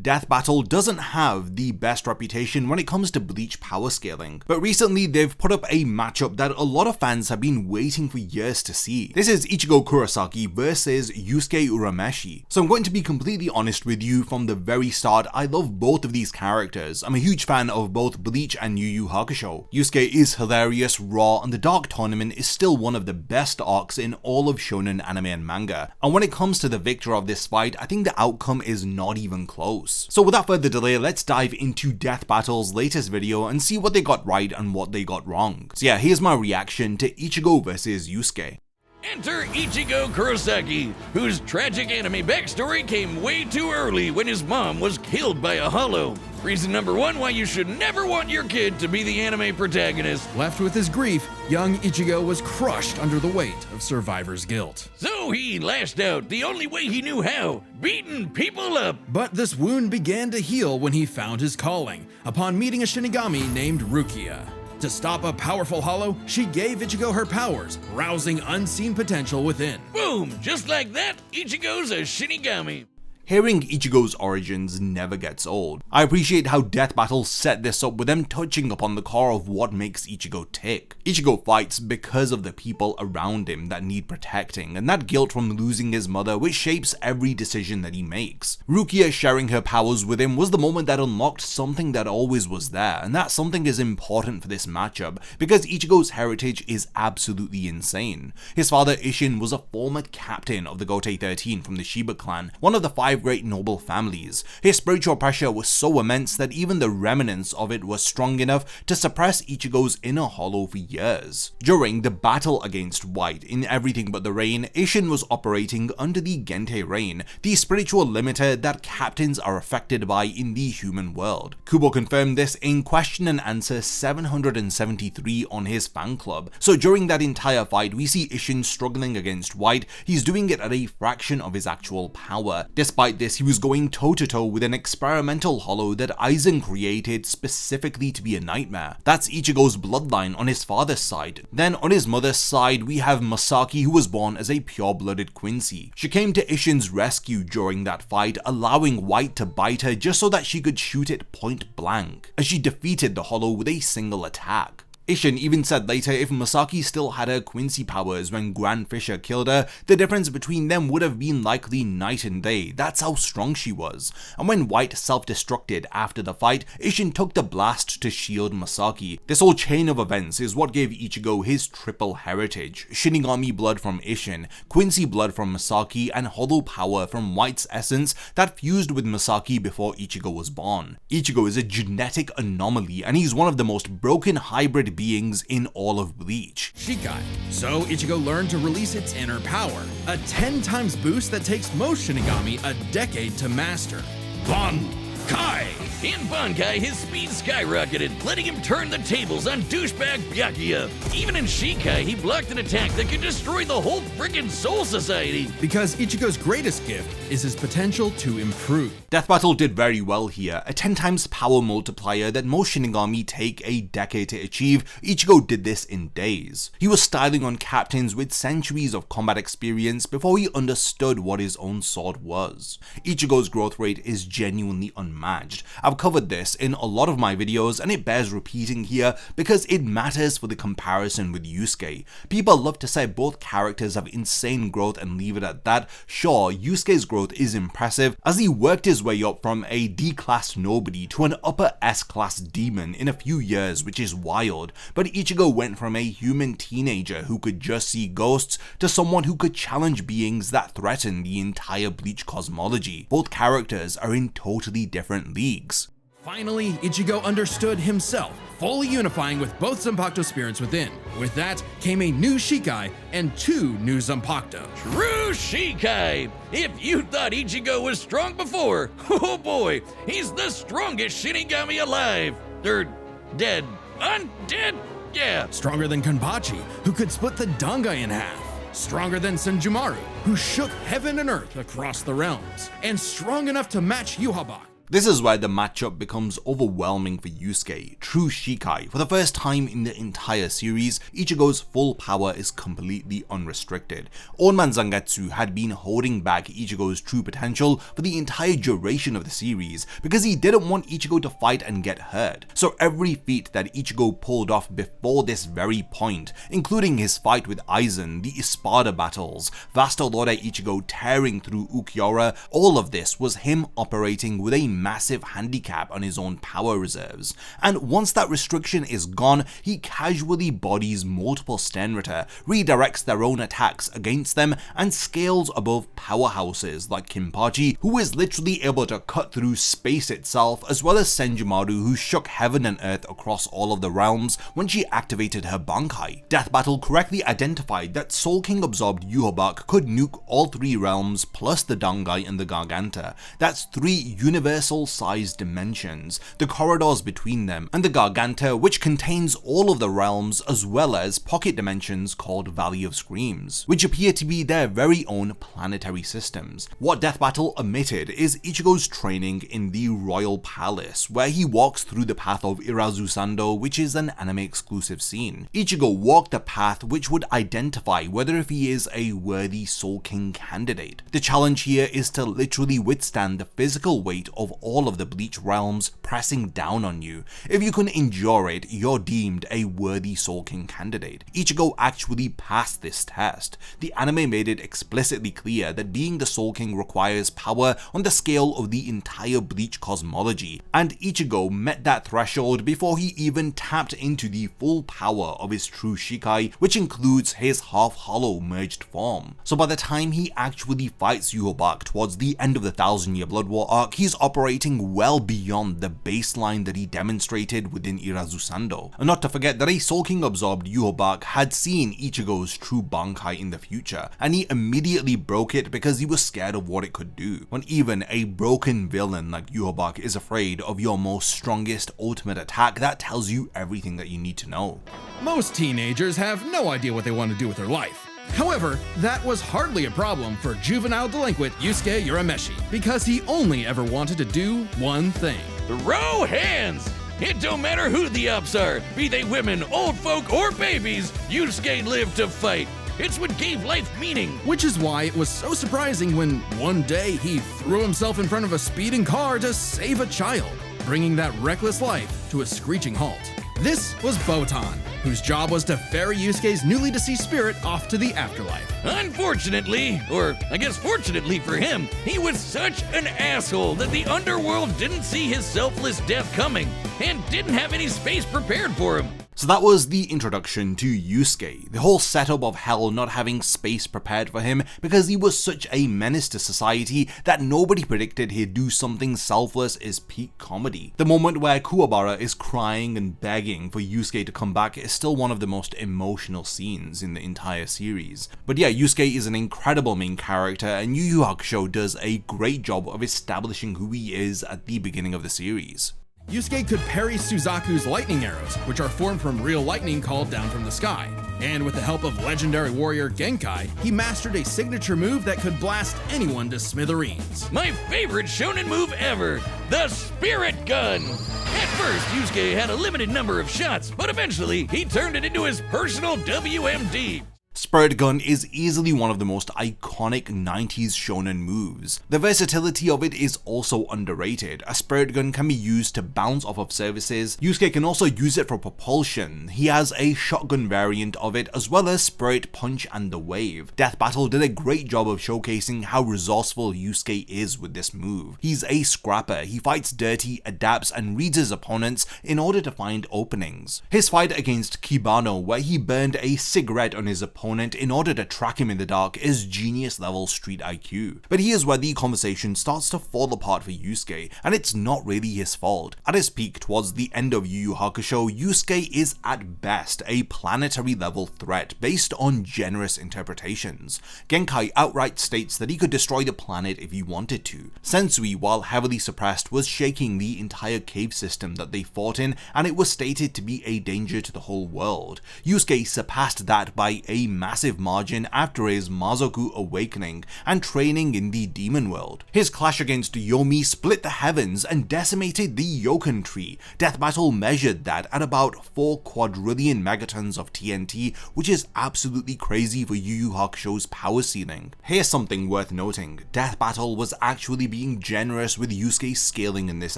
Death Battle doesn't have the best reputation when it comes to Bleach power scaling, but recently they've put up a matchup that a lot of fans have been waiting for years to see. This is Ichigo Kurosaki versus Yusuke Urameshi. So I'm going to be completely honest with you from the very start, I love both of these characters. I'm a huge fan of both Bleach and Yu Yu Hakusho. Yusuke is hilarious, raw, and the Dark Tournament is still one of the best arcs in all of shonen anime and manga. And when it comes to the victor of this fight, I think the outcome is not even close. So without further delay, let's dive into Death Battle's latest video and see what they got right and what they got wrong. So yeah, here's my reaction to Ichigo versus Yusuke. Enter Ichigo Kurosaki, whose tragic anime backstory came way too early when his mom was killed by a hollow. Reason number one why you should never want your kid to be the anime protagonist. Left with his grief, young Ichigo was crushed under the weight of survivor's guilt. So he lashed out the only way he knew how, beating people up. But this wound began to heal when he found his calling, upon meeting a Shinigami named Rukia. To stop a powerful hollow, she gave Ichigo her powers, rousing unseen potential within. Boom! Just like that, Ichigo's a Shinigami. Hearing Ichigo's origins never gets old. I appreciate how Death Battle set this up with them touching upon the core of what makes Ichigo tick. Ichigo fights because of the people around him that need protecting, and that guilt from losing his mother which shapes every decision that he makes. Rukia sharing her powers with him was the moment that unlocked something that always was there, and that something is important for this matchup because Ichigo's heritage is absolutely insane. His father Isshin was a former captain of the Gotei 13 from the Shiba clan, one of the 5 great noble families. His spiritual pressure was so immense that even the remnants of it was strong enough to suppress Ichigo's inner hollow for years. During the battle against White in Everything But the Rain, Isshin was operating under the Gente Rain, the spiritual limiter that captains are affected by in the human world. Kubo confirmed this in question and answer 773 on his fan club. So during that entire fight, we see Isshin struggling against White. He's doing it at a fraction of his actual power. Despite this, he was going toe-to-toe with an experimental hollow that Aizen created specifically to be a nightmare. That's Ichigo's bloodline on his father's side. Then on his mother's side, we have Masaki, who was born as a pure-blooded Quincy. She came to Isshin's rescue during that fight, allowing White to bite her just so that she could shoot it point blank, as she defeated the hollow with a single attack. Isshin even said later if Masaki still had her Quincy powers when Grand Fisher killed her, the difference between them would have been likely night and day. That's how strong she was. And when White self-destructed after the fight, Isshin took the blast to shield Masaki. This whole chain of events is what gave Ichigo his triple heritage: Shinigami blood from Isshin, Quincy blood from Masaki, and hollow power from White's essence that fused with Masaki before Ichigo was born. Ichigo is a genetic anomaly, and he's one of the most broken hybrid beings in all of Bleach. Shikai. So Ichigo learned to release its inner power, a 10 times boost that takes most Shinigami a decade to master. Bankai! In Bankai, his speed skyrocketed, letting him turn the tables on douchebag Byakuya. Even in Shikai, he blocked an attack that could destroy the whole frickin' Soul Society. Because Ichigo's greatest gift is his potential to improve. Death Battle did very well here, a 10 times power multiplier that most Shinigami take a decade to achieve. Ichigo did this in days. He was styling on captains with centuries of combat experience before he understood what his own sword was. Ichigo's growth rate is genuinely unmatched. I've covered this in a lot of my videos and it bears repeating here because it matters for the comparison with Yusuke. People love to say both characters have insane growth and leave it at that. Sure, Yusuke's growth is impressive as he worked his way up from a D-class nobody to an upper S-class demon in a few years, which is wild, but Ichigo went from a human teenager who could just see ghosts to someone who could challenge beings that threaten the entire Bleach cosmology. Both characters are in totally different leagues. Finally, Ichigo understood himself, fully unifying with both Zanpakuto spirits within. With that came a new Shikai and 2 new Zanpakuto. True Shikai! If you thought Ichigo was strong before, oh boy, he's the strongest Shinigami alive. Dead. Undead? Yeah. Stronger than Kanbachi, who could split the Dangai in half. Stronger than Senjumaru, who shook heaven and earth across the realms. And strong enough to match Yuhabak. This is where the matchup becomes overwhelming for Yusuke. True Shikai. For the first time in the entire series, Ichigo's full power is completely unrestricted. Old Man Zangetsu had been holding back Ichigo's true potential for the entire duration of the series because he didn't want Ichigo to fight and get hurt. So every feat that Ichigo pulled off before this very point, including his fight with Aizen, the Espada battles, Vasto Lord Ichigo tearing through Ukiura, all of this was him operating with a massive handicap on his own power reserves. And once that restriction is gone, he casually bodies multiple Stenritter, redirects their own attacks against them, and scales above powerhouses like Kinpachi, who is literally able to cut through space itself, as well as Senjumaru, who shook heaven and earth across all of the realms when she activated her Bankai. Death Battle correctly identified that Soul King absorbed Yhwach could nuke all 3 realms plus the Dangai and the Garganta. That's 3 universal-sized dimensions, the corridors between them, and the Garganta, which contains all of the realms, as well as pocket dimensions called Valley of Screams, which appear to be their very own planetary systems. What Death Battle omitted is Ichigo's training in the Royal Palace, where he walks through the path of Irazusando, which is an anime-exclusive scene. Ichigo walked the path which would identify whether if he is a worthy Soul King candidate. The challenge here is to literally withstand the physical weight of all of the Bleach realms pressing down on you. If you can endure it, you're deemed a worthy Soul King candidate. Ichigo actually passed this test. The anime made it explicitly clear that being the Soul King requires power on the scale of the entire Bleach cosmology, and Ichigo met that threshold before he even tapped into the full power of his true Shikai, which includes his half-hollow merged form. So by the time he actually fights Yhwach towards the end of the 1000-year Blood War arc, he's operating well beyond the baseline that he demonstrated within Irazusando. And not to forget that a Soul King absorbed Yhwach had seen Ichigo's true Bankai in the future, and he immediately broke it because he was scared of what it could do. When even a broken villain like Yhwach is afraid of your most strongest ultimate attack, that tells you everything that you need to know. Most teenagers have no idea what they want to do with their life. However, that was hardly a problem for juvenile delinquent Yusuke Urameshi, because he only ever wanted to do one thing. Throw hands! It don't matter who the ops are, be they women, old folk, or babies, Yusuke lived to fight. It's what gave life meaning. Which is why it was so surprising when one day he threw himself in front of a speeding car to save a child, bringing that reckless life to a screeching halt. This was Botan, whose job was to ferry Yusuke's newly deceased spirit off to the afterlife. Unfortunately, or I guess fortunately for him, he was such an asshole that the underworld didn't see his selfless death coming and didn't have any space prepared for him. So that was the introduction to Yusuke, the whole setup of hell not having space prepared for him because he was such a menace to society that nobody predicted he'd do something selfless is peak comedy. The moment where Kuwabara is crying and begging for Yusuke to come back is still one of the most emotional scenes in the entire series. But yeah, Yusuke is an incredible main character, and Yu Yu Hakusho does a great job of establishing who he is at the beginning of the series. Yusuke could parry Suzaku's lightning arrows, which are formed from real lightning called down from the sky. And with the help of legendary warrior Genkai, he mastered a signature move that could blast anyone to smithereens. My favorite shonen move ever, the Spirit Gun! At first, Yusuke had a limited number of shots, but eventually he turned it into his personal WMD. Spirit Gun is easily one of the most iconic 90s shonen moves. The versatility of it is also underrated. A Spirit Gun can be used to bounce off of surfaces. Yusuke can also use it for propulsion. He has a shotgun variant of it, as well as Spirit Punch and the Wave. Death Battle did a great job of showcasing how resourceful Yusuke is with this move. He's a scrapper, he fights dirty, adapts, and reads his opponents in order to find openings. His fight against Kibano, where he burned a cigarette on his opponent in order to track him in the dark, is genius level street IQ. But here's where the conversation starts to fall apart for Yusuke, and it's not really his fault. At his peak towards the end of Yu Yu Hakusho, Yusuke is at best a planetary level threat based on generous interpretations. Genkai outright states that he could destroy the planet if he wanted to. Sensui, while heavily suppressed, was shaking the entire cave system that they fought in, and it was stated to be a danger to the whole world. Yusuke surpassed that by a massive margin after his Mazoku awakening and training in the demon world. His clash against Yomi split the heavens and decimated the Yoken tree. Death Battle measured that at about 4 quadrillion megatons of TNT, which is absolutely crazy for Yu Yu Hakusho's power ceiling. Here's something worth noting: Death Battle was actually being generous with Yusuke's scaling in this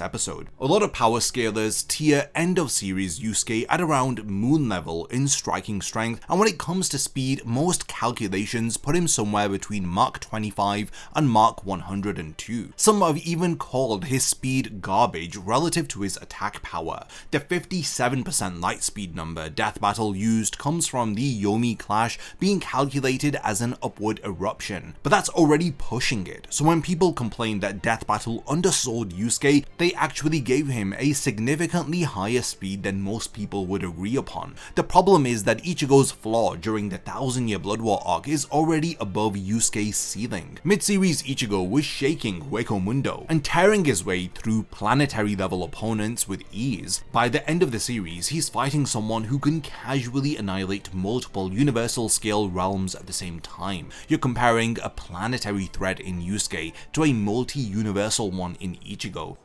episode. A lot of power scalers tier end of series Yusuke at around moon level in striking strength, and when it comes to speed, most calculations put him somewhere between Mach 25 and Mach 102. Some have even called his speed garbage relative to his attack power. The 57% light speed number Death Battle used comes from the Yomi clash being calculated as an upward eruption, but that's already pushing it. So when people complain that Death Battle undersold Yusuke, they actually gave him a significantly higher speed than most people would agree upon. The problem is that Ichigo's flaw during the 1000-year Blood War arc is already above Yusuke's ceiling. Mid-series Ichigo was shaking Hueco Mundo and tearing his way through planetary level opponents with ease. By the end of the series, he's fighting someone who can casually annihilate multiple universal scale realms at the same time. You're comparing a planetary threat in Yusuke to a multi-universal one in Ichigo.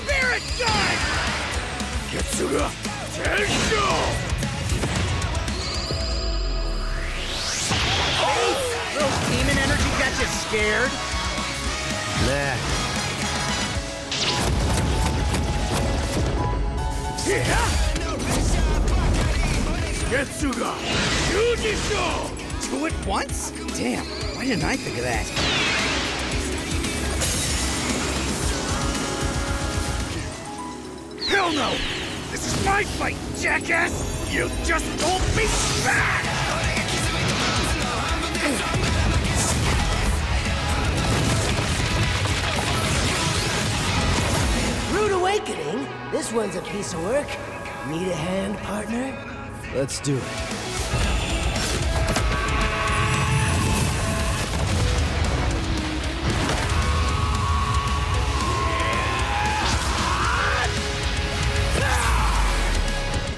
There it goes! Getsuga Tensho! Those demon energy got you scared? Nah. Getsuga Yujisho! 2 at once? Damn, why didn't I think of that? Hell no! This is my fight, jackass! You just told me back! Rude awakening? This one's a piece of work. Need a hand, partner? Let's do it.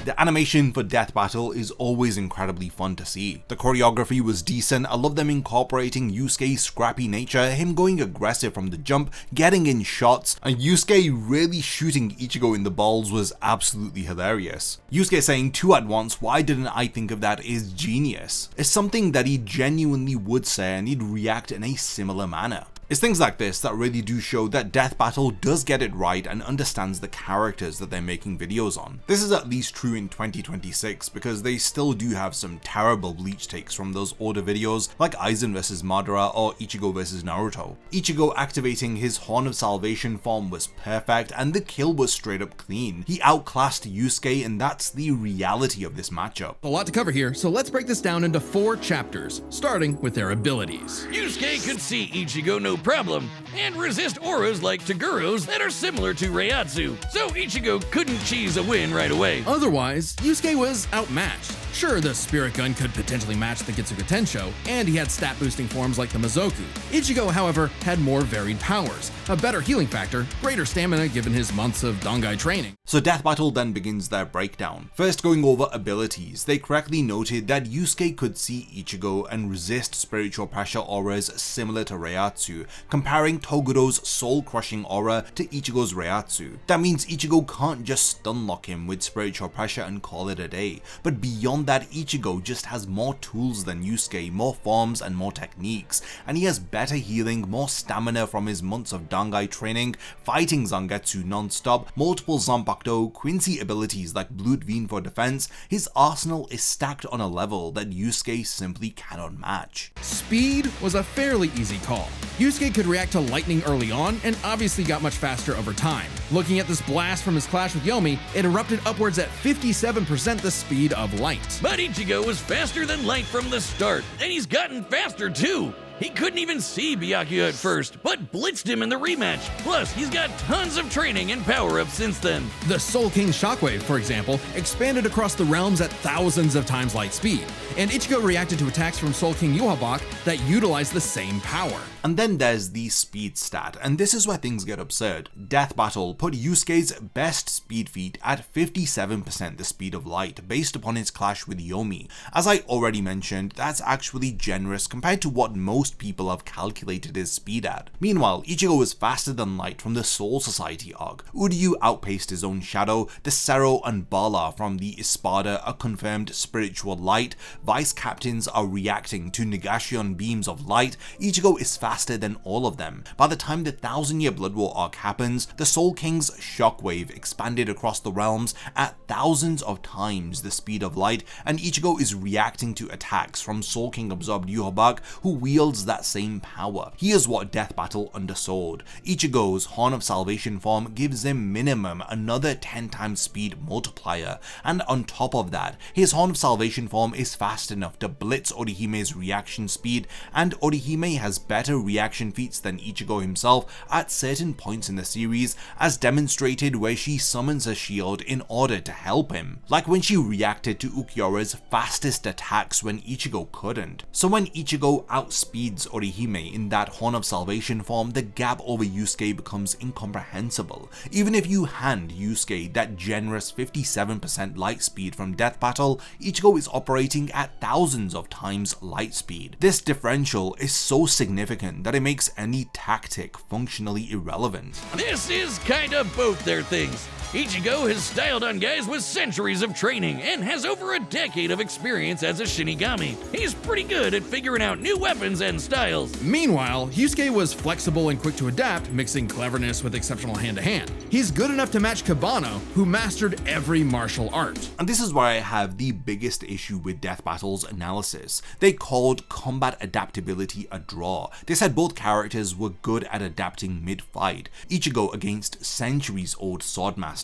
The animation for Death Battle is always incredibly fun to see. The choreography was decent. I love them incorporating Yusuke's scrappy nature, him going aggressive from the jump, getting in shots, and Yusuke really shooting Ichigo in the balls was absolutely hilarious. Yusuke saying 2 at once, why didn't I think of that, is genius. It's something that he genuinely would say and he'd react in a similar manner. It's things like this that really do show that Death Battle does get it right and understands the characters that they're making videos on. This is at least true in 2026 because they still do have some terrible Bleach takes from those older videos like Aizen vs Madara or Ichigo vs Naruto. Ichigo activating his Horn of Salvation form was perfect and the kill was straight up clean. He outclassed Yusuke and that's the reality of this matchup. A lot to cover here, so let's break this down into 4 chapters, starting with their abilities. Yusuke could see Ichigo no problem and resist auras like Toguro's that are similar to Reiatsu, so Ichigo couldn't cheese a win right away. Otherwise, Yusuke was outmatched. Sure, the Spirit Gun could potentially match the Getsuga Tensho, and he had stat-boosting forms like the Mazoku. Ichigo, however, had more varied powers, a better healing factor, greater stamina given his months of Dangai training. So Death Battle then begins their breakdown. First going over abilities, they correctly noted that Yusuke could see Ichigo and resist spiritual pressure auras similar to Reiatsu, comparing Toguro's soul-crushing aura to Ichigo's Reiatsu. That means Ichigo can't just stun lock him with spiritual pressure and call it a day, but beyond that, Ichigo just has more tools than Yusuke, more forms and more techniques, and he has better healing, more stamina from his months of Dangai training, fighting Zangetsu non-stop, multiple Zanpakuto, Quincy abilities like Blutvein for defense. His arsenal is stacked on a level that Yusuke simply cannot match. Speed was a fairly easy call. Yusuke could react to lightning early on and obviously got much faster over time. Looking at this blast from his clash with Yomi, it erupted upwards at 57% the speed of light. But Ichigo was faster than light from the start, and he's gotten faster too. He couldn't even see Byakuya at first, but blitzed him in the rematch. Plus, he's got tons of training and power-ups since then. The Soul King Shockwave, for example, expanded across the realms at thousands of times light speed, and Ichigo reacted to attacks from Soul King Yuhabak that utilized the same power. And then there's the speed stat, and this is where things get absurd. Death Battle put Yusuke's best speed feat at 57% the speed of light, based upon his clash with Yomi. As I already mentioned, that's actually generous compared to what most people have calculated his speed at. Meanwhile, Ichigo was faster than light from the Soul Society arc. Uryu outpaced his own shadow, the Sero and Bala from the Espada are confirmed spiritual light, vice captains are reacting to Nagashon beams of light, Ichigo is faster than all of them. By the time the 1000-year Blood War arc happens, the Soul King's shockwave expanded across the realms at thousands of times the speed of light, and Ichigo is reacting to attacks from Soul King absorbed Yuhabak, who wields that same power. Here's what Death Battle undersold. Ichigo's Horn of Salvation form gives him minimum another 10 times speed multiplier, and on top of that, his Horn of Salvation form is fast enough to blitz Orihime's reaction speed, and Orihime has better reaction feats than Ichigo himself at certain points in the series, as demonstrated where she summons a shield in order to help him, like when she reacted to Ukiyora's fastest attacks when Ichigo couldn't. So when Ichigo outspeeds Orihime in that Horn of Salvation form, the gap over Yusuke becomes incomprehensible. Even if you hand Yusuke that generous 57% light speed from Death Battle, Ichigo is operating at thousands of times light speed. This differential is so significant that it makes any tactic functionally irrelevant. This is kinda both their things. Ichigo has styled on guys with centuries of training and has over a decade of experience as a Shinigami. He's pretty good at figuring out new weapons and styles. Meanwhile, Yusuke was flexible and quick to adapt, mixing cleverness with exceptional hand-to-hand. He's good enough to match Kabano, who mastered every martial art. And this is where I have the biggest issue with Death Battle's analysis. They called combat adaptability a draw. They said both characters were good at adapting mid-fight. Ichigo against centuries-old swordmasters,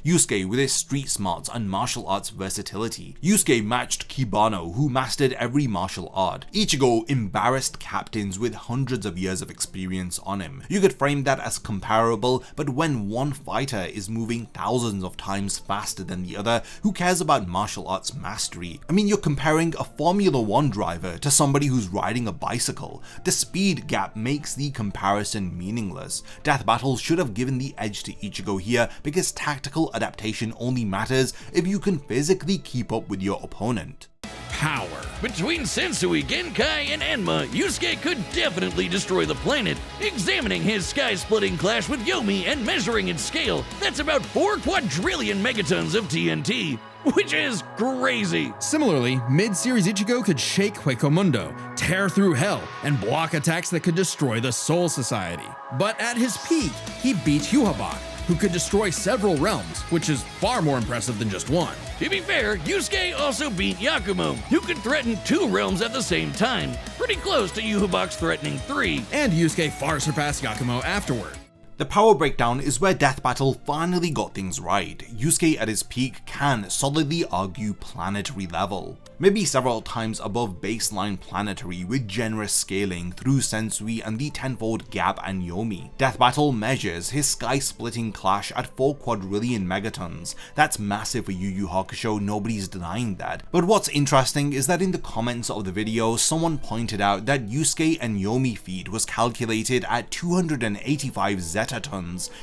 Yusuke with his street smarts and martial arts versatility. Yusuke matched Kibano, who mastered every martial art. Ichigo embarrassed captains with hundreds of years of experience on him. You could frame that as comparable, but when one fighter is moving thousands of times faster than the other, who cares about martial arts mastery? I mean, you're comparing a Formula 1 driver to somebody who's riding a bicycle. The speed gap makes the comparison meaningless. Death Battle should have given the edge to Ichigo here, because tactical adaptation only matters if you can physically keep up with your opponent. Power. Between Sensui, Genkai, and Enma, Yusuke could definitely destroy the planet. Examining his sky-splitting clash with Yomi and measuring its scale, that's about 4 quadrillion megatons of TNT, which is crazy. Similarly, mid-series Ichigo could shake Huecomundo, tear through hell, and block attacks that could destroy the Soul Society. But at his peak, he beat Yuhabak, who could destroy several realms, which is far more impressive than just one. To be fair, Yusuke also beat Yakumo, who could threaten 2 realms at the same time, pretty close to Yuhabak's threatening 3. And Yusuke far surpassed Yakumo afterward. The power breakdown is where Death Battle finally got things right. Yusuke at his peak can solidly argue planetary level, maybe several times above baseline planetary with generous scaling through Sensui and the tenfold gap and Yomi. Death Battle measures his sky-splitting clash at 4 quadrillion megatons. That's massive for Yu Yu Hakusho, nobody's denying that. But what's interesting is that in the comments of the video, someone pointed out that Yusuke and Yomi feat was calculated at 285 zetatons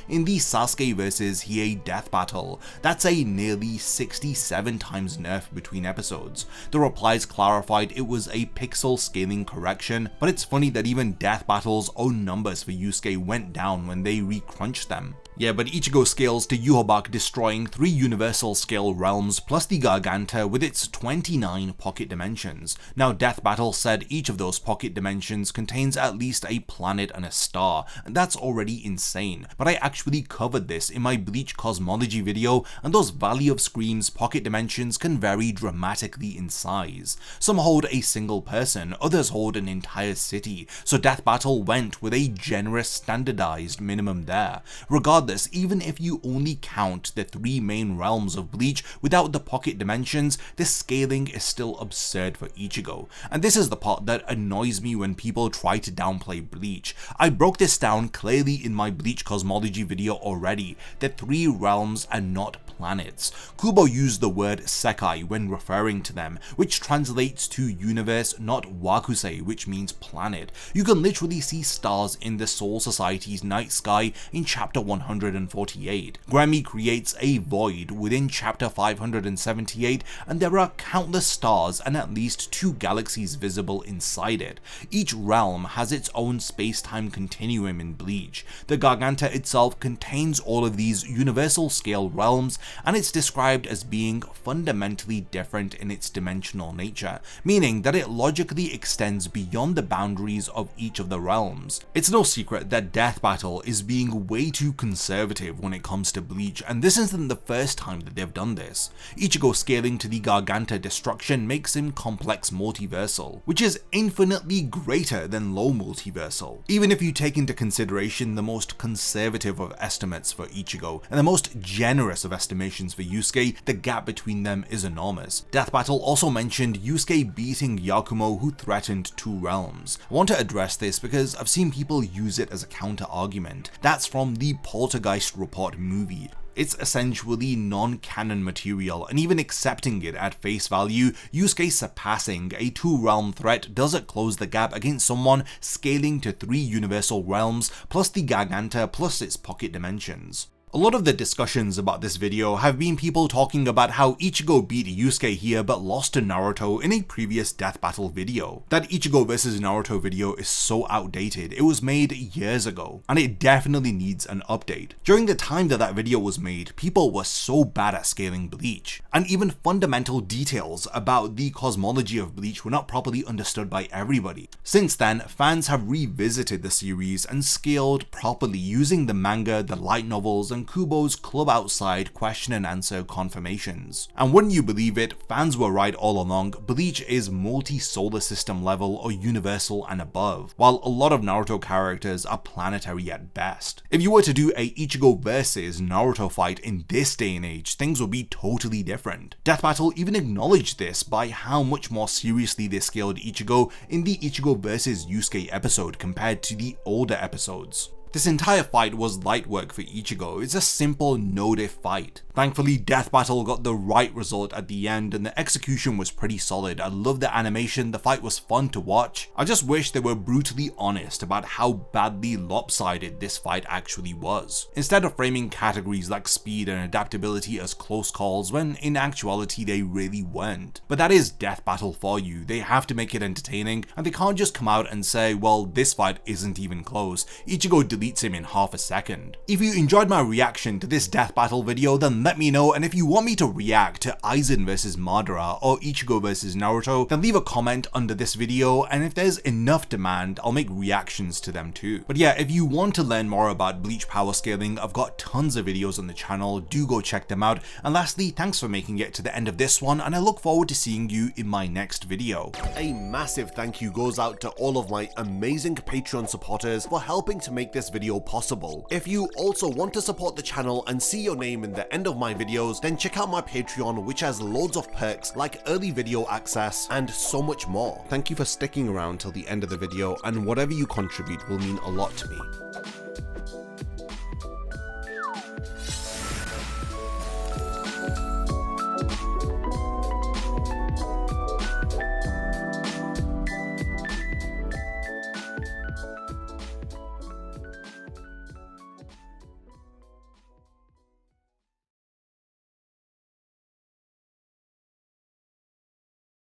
in the Sasuke vs Hiei Death Battle. That's a nearly 67 times nerf between episodes. The replies clarified it was a pixel scaling correction, but it's funny that even Death Battle's own numbers for Yusuke went down when they recrunched them. Yeah, but Ichigo scales to Yuhabak destroying 3 universal scale realms plus the Garganta with its 29 pocket dimensions. Now Death Battle said each of those pocket dimensions contains at least a planet and a star, and that's already insane, but I actually covered this in my Bleach cosmology video, and those Valley of Screams pocket dimensions can vary dramatically in size. Some hold a single person, others hold an entire city, so Death Battle went with a generous standardized minimum there. Regardless, regardless, even if you only count the 3 main realms of Bleach without the pocket dimensions, this scaling is still absurd for Ichigo. And this is the part that annoys me when people try to downplay Bleach. I broke this down clearly in my Bleach cosmology video already. The 3 realms are not planets. Kubo used the word Sekai when referring to them, which translates to universe, not Wakusei, which means planet. You can literally see stars in the Soul Society's night sky in chapter 148. Grammy creates a void within chapter 578, and there are countless stars and at least 2 galaxies visible inside it. Each realm has its own space-time continuum in Bleach. The Garganta itself contains all of these universal scale realms, and it's described as being fundamentally different in its dimensional nature, meaning that it logically extends beyond the boundaries of each of the realms. It's no secret that Death Battle is being way too conservative when it comes to Bleach, and this isn't the first time that they've done this. Ichigo scaling to the Garganta destruction makes him complex multiversal, which is infinitely greater than low multiversal. Even if you take into consideration the most conservative of estimates for Ichigo and the most generous of estimations for Yusuke, the gap between them is enormous. Death Battle also mentioned Yusuke beating Yakumo, who threatened 2 realms. I want to address this because I've seen people use it as a counter argument. That's from the Poltergeist Report movie. It's essentially non-canon material, and even accepting it at face value, Yusuke surpassing a 2-realm threat doesn't close the gap against someone scaling to 3 universal realms plus the Garganta plus its pocket dimensions. A lot of the discussions about this video have been people talking about how Ichigo beat Yusuke here but lost to Naruto in a previous Death Battle video. That Ichigo vs Naruto video is so outdated, it was made years ago, and it definitely needs an update. During the time that video was made, people were so bad at scaling Bleach, and even fundamental details about the cosmology of Bleach were not properly understood by everybody. Since then, fans have revisited the series and scaled properly using the manga, the light novels, and Kubo's Club Outside question and answer confirmations. And wouldn't you believe it, fans were right all along. Bleach is multi-solar system level or universal and above, while a lot of Naruto characters are planetary at best. If you were to do a Ichigo versus Naruto fight in this day and age, things would be totally different. Death Battle even acknowledged this by how much more seriously they scaled Ichigo in the Ichigo vs Yusuke episode compared to the older episodes. This entire fight was light work for Ichigo. It's a simple no-diff fight. Thankfully, Death Battle got the right result at the end and the execution was pretty solid. I loved the animation, the fight was fun to watch. I just wish they were brutally honest about how badly lopsided this fight actually was, instead of framing categories like speed and adaptability as close calls when in actuality they really weren't. But that is Death Battle for you. They have to make it entertaining and they can't just come out and say, well, this fight isn't even close. Ichigo deletes him in half a second. If you enjoyed my reaction to this Death Battle video, then let me know, and if you want me to react to Aizen vs Madara or Ichigo vs Naruto, then leave a comment under this video, and if there's enough demand, I'll make reactions to them too. But yeah, if you want to learn more about Bleach power scaling, I've got tons of videos on the channel, do go check them out. And lastly, thanks for making it to the end of this one, and I look forward to seeing you in my next video. A massive thank you goes out to all of my amazing Patreon supporters for helping to make this video possible. If you also want to support the channel and see your name in the end of my videos, then check out my Patreon, which has loads of perks like early video access and so much more. Thank you for sticking around till the end of the video, and whatever you contribute will mean a lot to me.